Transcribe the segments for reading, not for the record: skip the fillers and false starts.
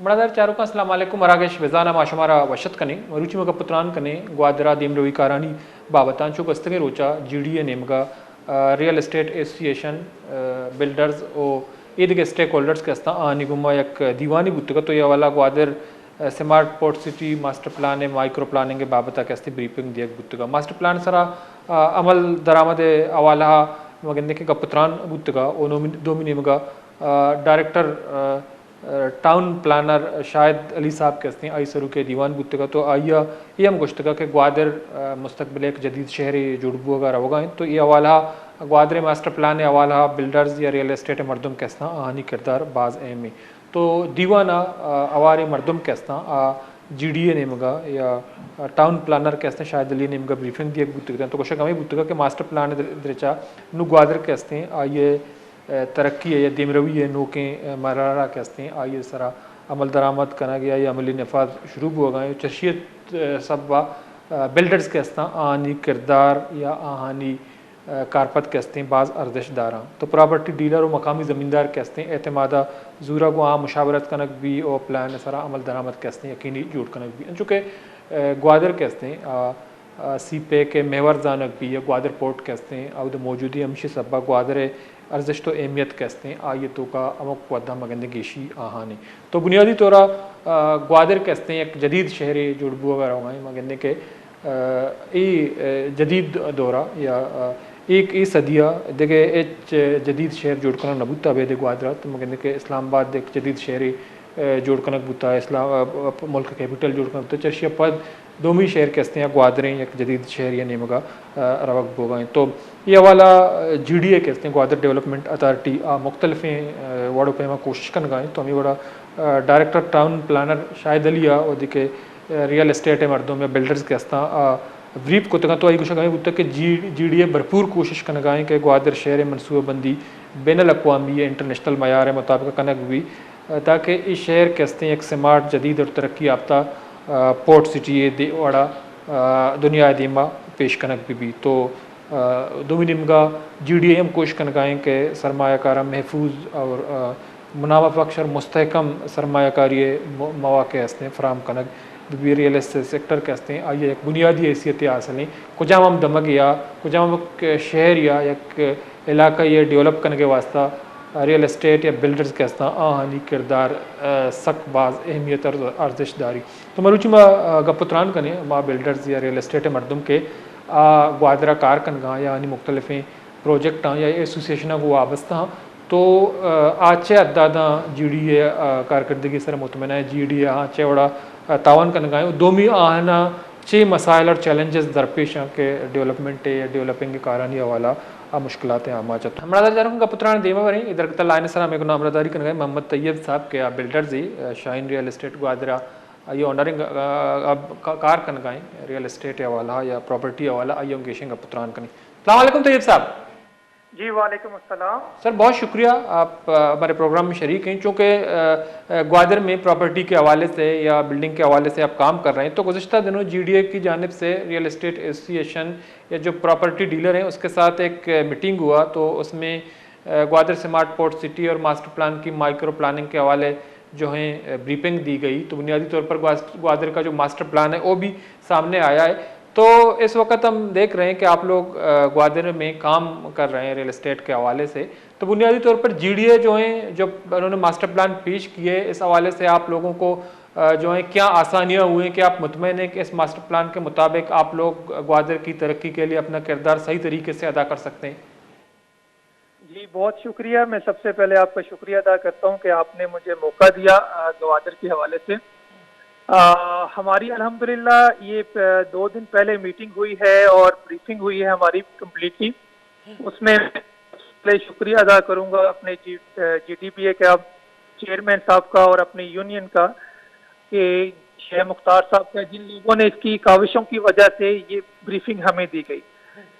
मणादार चारुका अस्सलाम वालेकुम मराकेश वेजाना माशुमारा वशत कने मरुचि मग पुत्रान कने ग्वादरा दीम रवि कारणी बाबतांचो गस्तगे रोचा जीडीए नेमगा रियल एस्टेट एसोसिएशन बिल्डर्स ओ ईदगे स्टेक होल्डर्स के अस्ता निगुमा एक दीवानी बुत्तगा तो ये वाला Gwadar smart port city master plan है माइक्रो प्लानिंग के बाबता कैसे ब्रीफिंग दिया बुत्तगा मास्टर प्लान सरा अमल दरामद अवाला मगंदे के गपुत्रान बुत्तगा ओ दोमिनी मगा डायरेक्टर टाउन प्लानर शायद अली साहब कहते हैं आई सरू के दीवान बुत्तगा तो आइया ये हम गुश्तगा के ग्वादर मुस्तकबिल एक जदीद शहर जुड़बू अगर होगा तो ये अवाला ग्वादर मास्टर प्लान अवाला बिल्डर्स या रियल एस्टेट मरदम कहता आहानी किरदार बाज अहम तो दीवाना अवारे मरदम कहता GDA नेमगा या टाउन प्लानर कहते हैं शायद अली नेमगा ब्रीफिंग दिए बुत्तगा तो कोशा हमें बुत्तगा के मास्टर प्लान दृचा नु ग्वादर कहते हैं आइए तरक्की है या दिमरवी है नोकें मरारा कहते हैं आइए सरा अमल दरामद करना गया या अमली नफाज शुरू हो गए चशियत सब बिल्डर्स कहते हैं आहानी किरदार या आहानी कारपत कहते हैं बाज़ अर्दशदारा तो प्रॉपर्टी डीलर और मकामी ज़मींदार कहते हैं एतमादा जूरा को आम मुशावरत कनक भी और प्लान सरा अमल दरामद कहते हैं यकीनी जुट कनक भी चूँकि ग्वादर कहते हैं सीपे के मेवर जानक भी या ग्वादर पोर्ट कहते हैं और मौजूदी हमशी सब्बा ग्वादर अर्जश तो अहमियत कहते हैं आयतों का अमुक वदा मगंद गेशी आहानी तो बुनियादी तौर ग्वादर कहते हैं एक जदीद शहर जुड़बू अगर होंगे मगंदे के जदीद दौरा या एक सदिया देखे जदीद शहर जोड़ कर नबूता बेद ग्वादरा तो मगंदे के इस्लामाबाद एक जदीद शहर जोड़ कनक बुता इस्लाम मुल्क कैपिटल जोड़ कर तो चर्शिया पद दोमी शहर कहते हैं ग्वादरें एक जदीद शहर या नेमगा रवक बोगाएँ तो ये वाला GDA कहते हैं ग्वादर डेवलपमेंट अथॉरिटी मुख्तलिफ वार्डों पे हम कोशिश कर गए तो हमें बड़ा डायरेक्टर टाउन प्लानर शायद अलिया और दिखे रियल एस्टेट है मर्दों में बिल्डर्स कहता ब्रीफ को तक तो आई कुछ गए कि GDA भरपूर कोशिश कर गए कि ग्वादर शहर मनसूबाबंदी बैन अवी इंटरनेशनल मैार मुताबिक कनक भी ताकि इस शहर कहते हैं एक स्मार्ट जदीद और तरक्की याफ्ता पोर्ट सिटी वाड़ा दुनिया दीमा पेश कनक भी तो दोमिनिमगा GDA हम कोशिश कर गए कि सरमायाकारा महफूज और मुनाफाबख्श और मुस्तहकम सरमायाकारी मौके हंसते फराम कनक भी रियल एस्टेट सेक्टर कहते हैं आइए एक बुनियादी हैसियत हासिल नहीं कुछ हम दमक या कुछ हम शहर या एक इलाका ये डेवलप करने के वास्ता रियल एस्टेट या बिल्डर्स कहता आहानी किरदार सक बाज अहमियत और अर्जशदारी तो मरुचि माँ गपुत्रान कने माँ बिल्डर्स या रियल एस्टेट मरदम के ग्वादरा कार कनगा या मुख्तलिफ प्रोजेक्ट या एसोसिएशन को वाबस्ता तो आचे अदादा GDA कारकर्दगी सर मुतमना है GDA आचे वड़ा तावन कनगाएँ दोमी आहना चे मसाइल और चैलेंजेस दरपेश हैं के डेवलपमेंट या डेवलपिंग के कारण ही वाला मुश्किलात आमा चत हमारा जारूँ का पुत्रान देवा बरें इधर कल लाइन सर मेरे को नामरदारी कनगाए मोहम्मद तैयब साहब के बिल्डर्स ही शाइन रियल एस्टेट ग्वादरा ये ऑनरिंग अब कार कनगाएँ रियल एस्टेट वाला या प्रॉपर्टी वाला आइए गेशिंग का पुत्रान कनी अस्सलाम वालेकुम तैयब साहब जी वालेकुम अस्सलाम सर बहुत शुक्रिया आप हमारे प्रोग्राम में शरीक हैं चूँकि ग्वादर में प्रॉपर्टी के हवाले से या बिल्डिंग के हवाले से आप काम कर रहे हैं तो गुज़श्ता दिनों GDA की जानिब से रियल एस्टेट एसोसिएशन या जो प्रॉपर्टी डीलर हैं उसके साथ एक मीटिंग हुआ तो उसमें ग्वादर स्मार्ट पोर्ट सिटी और मास्टर प्लान की माइक्रो प्लानिंग के हवाले जो हैं ब्रीफिंग दी गई तो बुनियादी तौर पर ग्वादर का जो मास्टर प्लान है वो भी सामने आया है तो इस वक्त हम देख रहे हैं कि आप लोग ग्वादर में काम कर रहे हैं रियल एस्टेट के हवाले से तो बुनियादी तौर पर GDA जो हैं जो उन्होंने मास्टर प्लान पेश किए इस हवाले से आप लोगों को जो है क्या आसानियां हुई हैं कि आप मुतमईन हैं कि इस मास्टर प्लान के मुताबिक आप लोग ग्वादर की तरक्की के लिए अपना किरदार सही तरीके से अदा कर सकते हैं। जी बहुत शुक्रिया। मैं सबसे पहले आपका शुक्रिया अदा करता हूं कि आपने मुझे मौका दिया ग्वादर के हवाले से। हमारी अल्हम्दुलिल्लाह ये 2 दिन पहले मीटिंग हुई है और ब्रीफिंग हुई है हमारी कम्प्लीटली। उसमें शुक्रिया अदा करूंगा अपने GDPA का चेयरमैन साहब का और अपनी यूनियन का कि शेख मुख्तार साहब का जिन लोगों ने इसकी काविशों की वजह से ये ब्रीफिंग हमें दी गई।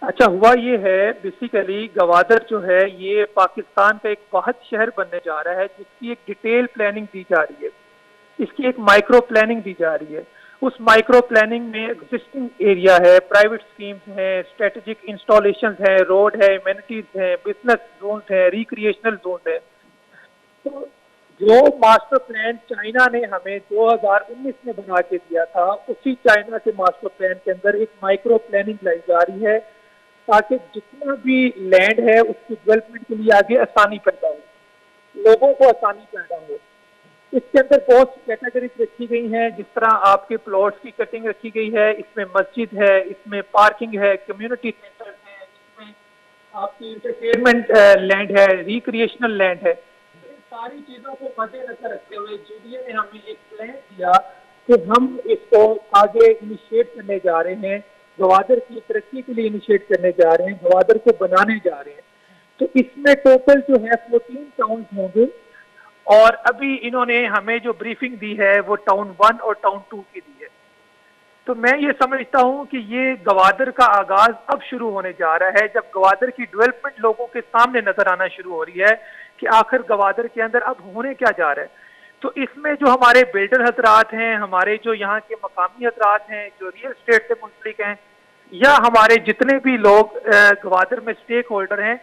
अच्छा हुआ ये है बेसिकली ग्वादर जो है ये पाकिस्तान का एक वाहिद शहर बनने जा रहा है जिसकी एक डिटेल प्लानिंग दी जा रही है, इसकी एक माइक्रो प्लानिंग दी जा रही है। उस माइक्रो प्लानिंग में एग्जिस्टिंग एरिया है, प्राइवेट स्कीम्स हैं, स्ट्रेटेजिक इंस्टॉलेशन है, रोड है, एमेनिटीज है, बिजनेस जोन है, रिक्रिएशनल जोन है। तो जो मास्टर प्लान चाइना ने हमें 2019 में बना के दिया था, उसी चाइना के मास्टर प्लान के अंदर एक माइक्रो प्लानिंग लाई जा रही है, ताकि जितना भी लैंड है उसकी डेवलपमेंट के लिए आगे आसानी पैदा हो, लोगों को आसानी पैदा हो। इसके अंदर बहुत सी कैटेगरीज रखी गई हैं, जिस तरह आपके प्लॉट्स की कटिंग रखी गई है, इसमें मस्जिद है, इसमें पार्किंग है, कम्युनिटी सेंटर है, इसमें आपकी इंटरटेनमेंट लैंड है, रिक्रिएशनल लैंड है। इन सारी चीजों को मद्देनजर रखते हुए जीडीए ने हमें एक प्लान दिया कि हम इसको आगे इनिशिएट करने जा रहे हैं, गवादर की तरक्की के लिए इनिशिएट करने जा रहे हैं, गवादर को बनाने जा रहे हैं। तो इसमें टोटल जो है 14 टाउन होंगे, और अभी इन्होंने हमें जो ब्रीफिंग दी है वो टाउन 1 और टाउन 2 की दी है। तो मैं ये समझता हूँ कि ये गवादर का आगाज अब शुरू होने जा रहा है, जब गवादर की डेवलपमेंट लोगों के सामने नजर आना शुरू हो रही है कि आखिर गवादर के अंदर अब होने क्या जा रहा है। तो इसमें जो हमारे बिल्डर हजरात हैं, हमारे जो यहाँ के मकामी हजरात हैं, जो रियल एस्टेट से मुंसलिक हैं, या हमारे जितने भी लोग गवादर में स्टेक होल्डर हैं,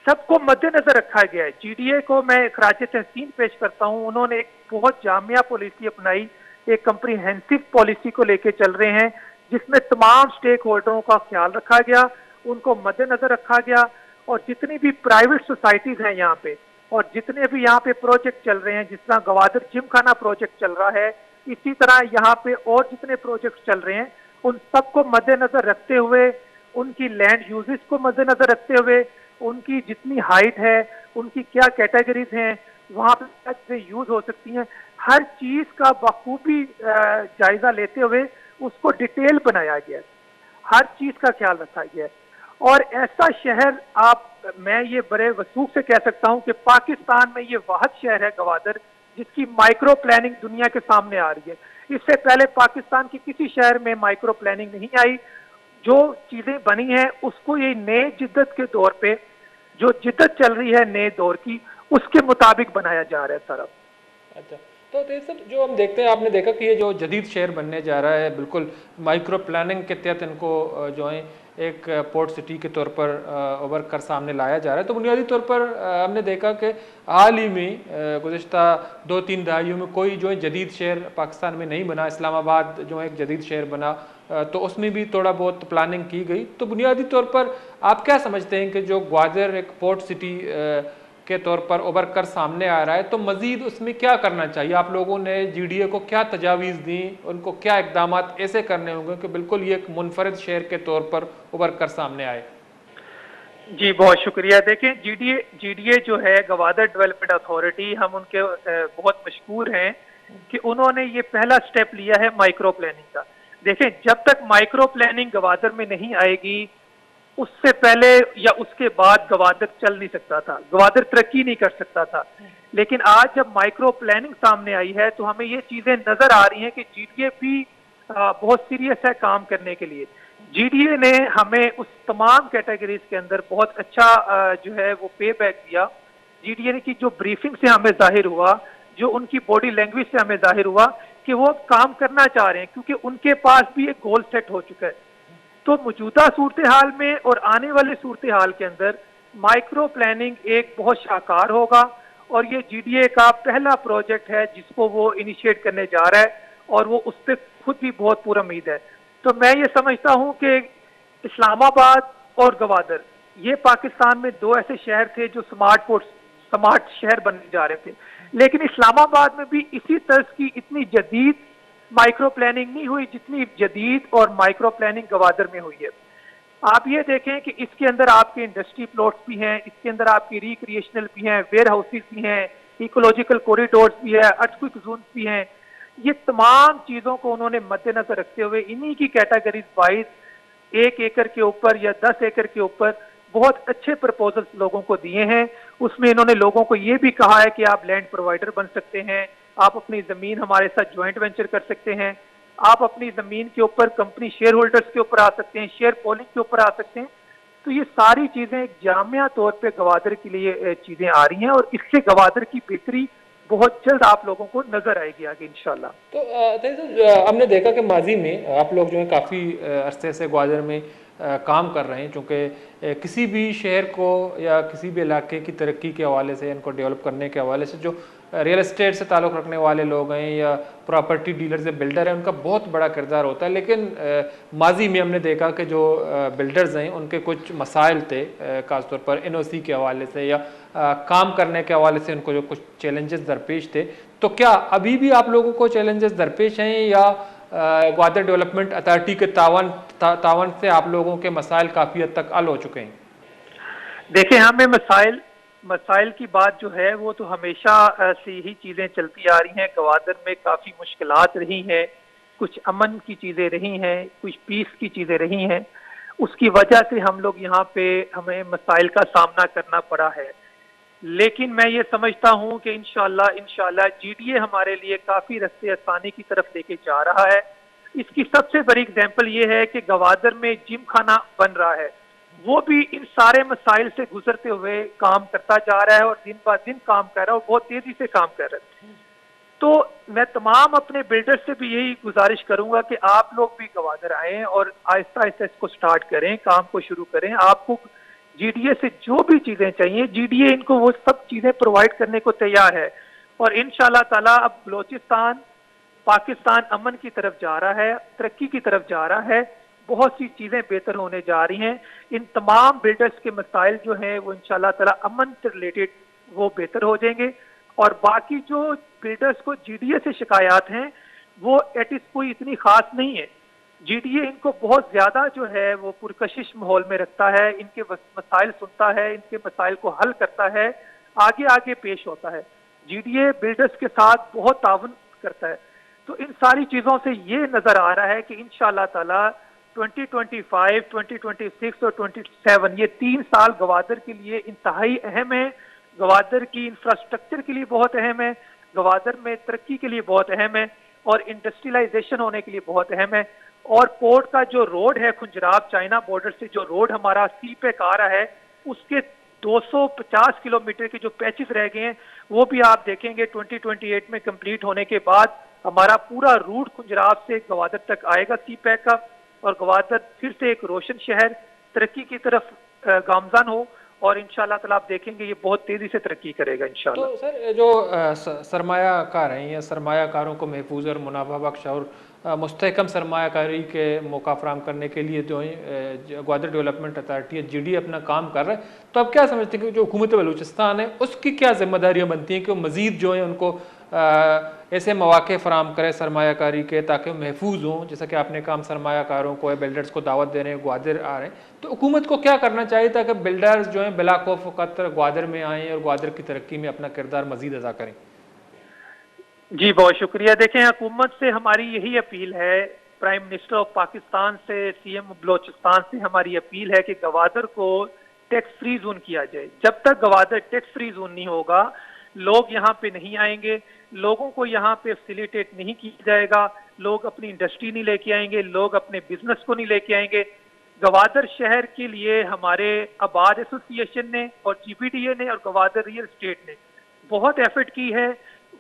सबको मद्देनजर रखा गया है। जीडीए को मैं खराज तहसीन पेश करता हूँ, उन्होंने एक बहुत जामिया पॉलिसी अपनाई, एक कंप्रीहेंसिव पॉलिसी को लेके चल रहे हैं, जिसमें तमाम स्टेक होल्डरों का ख्याल रखा गया, उनको मद्देनजर रखा गया। और जितनी भी प्राइवेट सोसाइटीज हैं यहाँ पे, और जितने भी यहाँ पे प्रोजेक्ट चल रहे हैं, जिस तरह गवादर जिम खाना प्रोजेक्ट चल रहा है, इसी तरह यहाँ पे और जितने प्रोजेक्ट चल रहे हैं, उन सबको मद्देनजर रखते हुए, उनकी लैंड यूजेस को मद्देनजर रखते हुए, उनकी जितनी हाइट है, उनकी क्या कैटेगरीज हैं, वहाँ पे क्या चीजें यूज हो सकती हैं, हर चीज का बखूबी जायजा लेते हुए उसको डिटेल बनाया गया है, हर चीज का ख्याल रखा गया है। और ऐसा शहर मैं ये बड़े वसूख से कह सकता हूँ कि पाकिस्तान में ये वाहिद शहर है गवादर, जिसकी माइक्रो प्लानिंग दुनिया के सामने आ रही है। इससे पहले पाकिस्तान के किसी शहर में माइक्रो प्लानिंग नहीं आई। जो चीजें बनी हैं उसको ये नए जिद्दत के दौर पे, जो जिद्दत चल रही है नए दौर की, उसके मुताबिक बनाया जा रहा है सर। अच्छा, तो तेज सर, जो हम देखते हैं, आपने देखा कि ये जो जदीद शहर बनने जा रहा है, बिल्कुल माइक्रो प्लानिंग के तहत इनको जो है एक पोर्ट सिटी के तौर पर उभर कर सामने लाया जा रहा है। तो बुनियादी तौर पर हमने देखा कि हाल ही में गुज़िश्ता 2-3 दहाइयों में कोई जो है जदीद शहर पाकिस्तान में नहीं बना। इस्लामाबाद जो है एक जदीद शहर बना, तो उसमें भी थोड़ा बहुत प्लानिंग की गई। तो बुनियादी तौर पर आप क्या समझते हैं कि जो ग्वादर एक पोर्ट सिटी के तौर पर उभर कर सामने आ रहा है, तो मजीद उसमें क्या करना चाहिए? आप लोगों ने जीडीए को क्या तजावीज़ दी, उनको क्या इकदाम ऐसे करने होंगे कि बिल्कुल ये एक मुनफरद शहर के तौर पर उभर कर सामने आए? जी बहुत शुक्रिया। देखें, जीडीए जो है गवादर डेवलपमेंट अथॉरिटी, हम उनके बहुत मशहूर हैं कि उन्होंने ये पहला स्टेप लिया है माइक्रो प्लानिंग का। देखें, जब तक माइक्रो प्लानिंग गवादर में नहीं आएगी, उससे पहले या उसके बाद गवादर चल नहीं सकता था, गवादर तरक्की नहीं कर सकता था। लेकिन आज जब माइक्रो प्लानिंग सामने आई है, तो हमें ये चीजें नजर आ रही हैं कि जीडीए भी बहुत सीरियस है काम करने के लिए। जीडीए ने हमें उस तमाम कैटेगरीज के अंदर बहुत अच्छा जो है वो पे बैक दिया। जीडीए की जो ब्रीफिंग से हमें जाहिर हुआ, जो उनकी बॉडी लैंग्वेज से हमें जाहिर हुआ कि वो काम करना चाह रहे हैं, क्योंकि उनके पास भी एक गोल सेट हो चुका है। तो मौजूदा सूरत हाल में और आने वाले सूरत हाल के अंदर माइक्रो प्लानिंग एक बहुत शाकार होगा, और ये जीडीए का पहला प्रोजेक्ट है जिसको वो इनिशिएट करने जा रहा है, और वो उस पर खुद भी बहुत पूरा उम्मीद है। तो मैं ये समझता हूँ कि इस्लामाबाद और गवादर, ये पाकिस्तान में दो ऐसे शहर थे जो स्मार्ट शहर बनने जा रहे थे। लेकिन इस्लामाबाद में भी इसी तर्ज की इतनी जदीद माइक्रो प्लानिंग नहीं हुई जितनी जदीद और माइक्रो प्लानिंग गवादर में हुई है। आप ये देखें कि इसके अंदर आपके इंडस्ट्री प्लॉट्स भी हैं, इसके अंदर आपकी रिक्रिएशनल भी हैं, वेयर हाउसेज भी हैं, इकोलॉजिकल कॉरिडोर्स भी है, अर्थक्वेक जोन्स भी हैं। ये तमाम चीज़ों को उन्होंने मद्देनजर रखते हुए इन्हीं की कैटेगरीज वाइज 1 एकड़ के ऊपर या 10 एकड़ के ऊपर बहुत अच्छे प्रपोजल्स लोगों को दिए हैं। उसमें इन्होंने लोगों को ये भी कहा है कि आप लैंड प्रोवाइडर बन सकते हैं, आप अपनी ज़मीन हमारे साथ ज्वाइंट वेंचर कर सकते हैं, आप अपनी ज़मीन के ऊपर कंपनी शेयर होल्डर्स के ऊपर आ सकते हैं, शेयर पोलिंग के ऊपर आ सकते हैं। तो ये सारी चीज़ें एक जामिया तौर पे गवादर के लिए चीज़ें आ रही हैं, और इससे गवादर की बेहतरी बहुत जल्द आप लोगों को नजर आएगी आगे इंशाल्लाह। तो हमने देखा कि माजी में आप लोग जो है काफ़ी अरसे से ग्वादर में काम कर रहे हैं, चूँकि किसी भी शहर को या किसी भी इलाके की तरक्की के हवाले से, इनको डेवलप करने के हवाले से जो रियल एस्टेट से ताल्लुक़ रखने वाले लोग हैं या प्रॉपर्टी डीलर्स या बिल्डर हैं, उनका बहुत बड़ा किरदार होता है। लेकिन माजी में हमने देखा कि जो बिल्डर्स हैं उनके कुछ मसाइल थे, ख़ासतौर पर एनओसी के हवाले से या काम करने के हवाले से उनको जो कुछ चैलेंजेस दरपेश थे। तो क्या अभी भी आप लोगों को चैलेंजेस दरपेश हैं या ग्वादर डेवलपमेंट अथॉरिटी के तावन से आप लोगों के मसाइल काफ़ी हद तक हल हो चुके हैं? देखिए, हमें मसाइल की बात जो है वो तो हमेशा से ही चीज़ें चलती आ रही हैं। गवादर में काफ़ी मुश्किलात रही हैं, कुछ अमन की चीज़ें रही हैं, कुछ पीस की चीज़ें रही हैं। उसकी वजह से हम लोग यहाँ पे हमें मसाइल का सामना करना पड़ा है। लेकिन मैं ये समझता हूँ कि इंशाल्लाह जीडीए हमारे लिए काफ़ी रास्ते आसानी की तरफ लेके जा रहा है। इसकी सबसे बड़ी एग्जाम्पल ये है कि गवादर में जिम खाना बन रहा है, वो भी इन सारे मसाइल से गुजरते हुए काम करता जा रहा है और दिन ब दिन काम कर रहा है और बहुत तेजी से काम कर रहा है। तो मैं तमाम अपने बिल्डर्स से भी यही गुजारिश करूंगा कि आप लोग भी गवादर आएं और आहिस्ता आहिस्ता इसको स्टार्ट करें, काम को शुरू करें। आपको जीडीए से जो भी चीजें चाहिए, जीडीए इनको वो सब चीजें प्रोवाइड करने को तैयार है। और इंशाल्लाह ताला अब बलोचिस्तान, पाकिस्तान अमन की तरफ जा रहा है, तरक्की की तरफ जा रहा है, बहुत सी चीजें बेहतर होने जा रही हैं। इन तमाम बिल्डर्स के मसाइल जो हैं वो इंशाल्लाह ताला अमन से रिलेटेड वो बेहतर हो जाएंगे। और बाकी जो बिल्डर्स को जीडीए से शिकायत हैं वो एटिस कोई इतनी खास नहीं है। जीडीए इनको बहुत ज्यादा जो है वो पुरकशिश माहौल में रखता है, इनके मसाइल सुनता है, इनके मसाइल को हल करता है, आगे आगे पेश होता है। जीडीए बिल्डर्स के साथ बहुत ताउन करता है। तो इन सारी चीजों से ये नजर आ रहा है कि इंशाल्लाह ताला 2025, 2026 और 27 ये 3 साल गवादर के लिए इंतहाई अहम है। गवादर की इंफ्रास्ट्रक्चर के लिए बहुत अहम है, गवादर में तरक्की के लिए बहुत अहम है और इंडस्ट्रियलाइजेशन होने के लिए बहुत अहम है। और पोर्ट का जो रोड है खुंजराब चाइना बॉर्डर से जो रोड हमारा सी पैक आ रहा है, उसके 250 किलोमीटर के जो पैचेस रह गए हैं वो भी आप देखेंगे 2028 में कंप्लीट होने के बाद हमारा पूरा रूट खुंजराब से गवादर तक आएगा सी पैक का, और गवादर फिर से एक रोशन शहर तरक्की की तरफ गामजन हो। और इंशाल्लाह ताला आप देखेंगे ये बहुत तेजी से तरक्की करेगा इंशाल्लाह। तो सर जो सरमायाकार हैं या सरमायाकारों को महफूज और मुनाफा बख्श और मुस्तहकम सरमायाकारी के मौका फराम करने के लिए जो है ग्वादर डेवलपमेंट अथॉरिटी या जीडी अपना काम कर रहा है, तो आप क्या समझते हैं कि जो हुकूमत बलूचिस्तान है उसकी क्या जिम्मेदारियां बनती हैं कि मज़ीद जो है उनको ऐसे मौके फराम करें सरमायाकारी के ताकि महफूज हों? जैसा कि आपने काम सरमायाकारों को या बिल्डर्स को दावत दे रहे हैं, ग्वादर आ रहे हैं, तो हुकूमत को क्या करना चाहिए ताकि बिल्डर्स जो हैं बिला खौफ क़तर ग्वादर में आएँ और ग्वादर की तरक्की में अपना किरदार मज़ीद अदा करें? जी बहुत शुक्रिया। देखें, हुकूमत से हमारी यही अपील है, प्राइम मिनिस्टर ऑफ पाकिस्तान से, सीएम बलोचिस्तान से हमारी अपील है कि गवादर को टैक्स फ्री जोन किया जाए। जब तक गवादर टैक्स फ्री जोन नहीं होगा लोग यहाँ पे नहीं आएंगे, लोगों को यहाँ पे फैसिलिटेट नहीं किया जाएगा, लोग अपनी इंडस्ट्री नहीं लेके आएंगे, लोग अपने बिजनेस को नहीं लेके आएंगे। गवादर शहर के लिए हमारे आबाद एसोसिएशन ने और जीपीडीए ने और गवादर रियल एस्टेट ने बहुत एफर्ट की है।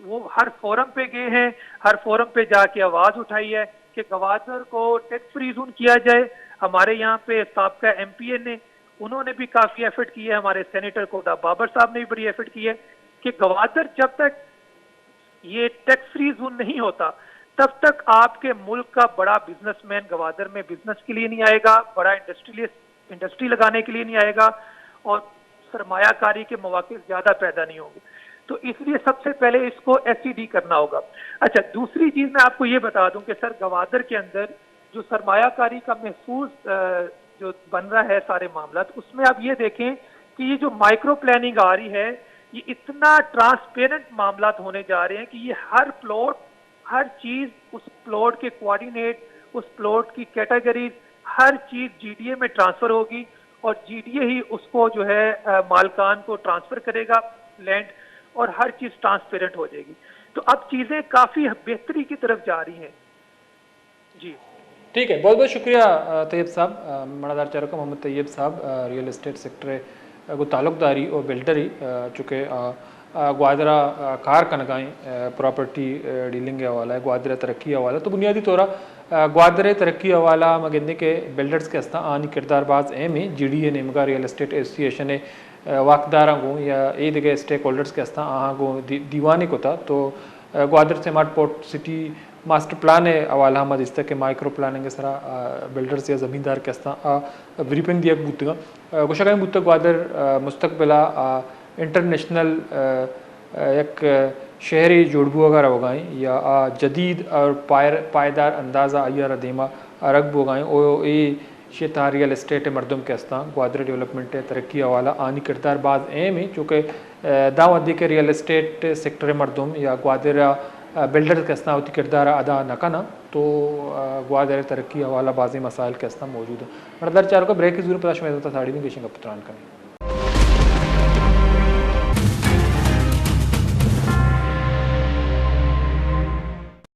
वो हर फोरम पे गए हैं, हर फोरम पे जाके आवाज उठाई है कि गवादर को टैक्स फ्री जोन किया जाए। हमारे यहाँ पे साबका एमपीए ने, उन्होंने भी काफी एफर्ट की है, हमारे सेनेटर कोटा बाबर साहब ने भी बड़ी एफर्ट की है कि गवादर जब तक ये टैक्स फ्री जोन नहीं होता तब तक आपके मुल्क का बड़ा बिजनेसमैन गवादर में बिजनेस के लिए नहीं आएगा, बड़ा इंडस्ट्री लगाने के लिए नहीं आएगा और सरमायाकारी के मौके ज्यादा पैदा नहीं होंगे। तो इसलिए सबसे पहले इसको एसईडी करना होगा। अच्छा, दूसरी चीज मैं आपको ये बता दूं कि सर गवादर के अंदर जो सरमायाकारी का महफूज जो बन रहा है सारे मामला, तो उसमें आप ये देखें कि ये जो माइक्रो प्लानिंग आ रही है ये इतना ट्रांसपेरेंट मामला होने जा रहे हैं कि ये हर प्लॉट, हर चीज, उस प्लॉट के कोऑर्डिनेट, उस प्लॉट की कैटेगरीज, हर चीज जीडीए में ट्रांसफर होगी और जीडीए ही उसको जो है मालकान को ट्रांसफर करेगा लैंड, और हर चीज ट्रांसपेरेंट हो जाएगी। तो अब चीजें काफी बेहतरी की तरफ जा रही हैं। जी ठीक है, बहुत बहुत शुक्रिया तैयब साहब, मनादार चारक मोहम्मद तैयब साहब, रियल एस्टेट सेक्टर को ताल्लुकदारी और बिल्डरी चूँकि ग्वादरा कार कनगाएँ प्रॉपर्टी डीलिंग के हवाला है, ग्वादरा तरक्की हवाला, तो बुनियादी तौर ग्वादरे तरक्की हवाला मगिंदे के बिल्डर्स के हस्ता आनी किरदार बाज एम है जी डी ए नेमगा रियल एस्टेट एसोसिएशन वाकदारा गो या ए दिगे स्टेक होल्डर्स के हस्ता आहाँ गो दीवानी को था तो ग्वादर से mart port city master plan है हवाला हम इस तक के माइक्रो प्लानिंग के सारा बिल्डर्स या ज़मींदार के हस्ता विरिपिंग दिया बुतगा गुशा बुत ग्वादर मुस्तकबिला इंटरनेशनल एक शहरी जोड़बू अगर होगाएँ या जदीद और पायदार अंदाज़ा अयर देमा रगब होगाएँ ओ शेता रियल एस्टेट मरदम के हस्ता ग्वादर डेवलपमेंट तरक्की हवाला आनी किरदार बाज एम है चूँकि दावदी के रियल एस्टेट सेक्टर मरदम या ग्वादर बिल्डर के हस्ता होती किरदार अदा न करना तो ग्वादर तरक्की हवाला बाज़ी मसाइल के हस्ता मौजूद है मतलब चारों का ब्रेक की जरूरत पता में साड़ी भी पेशिंग पुत्रान करें।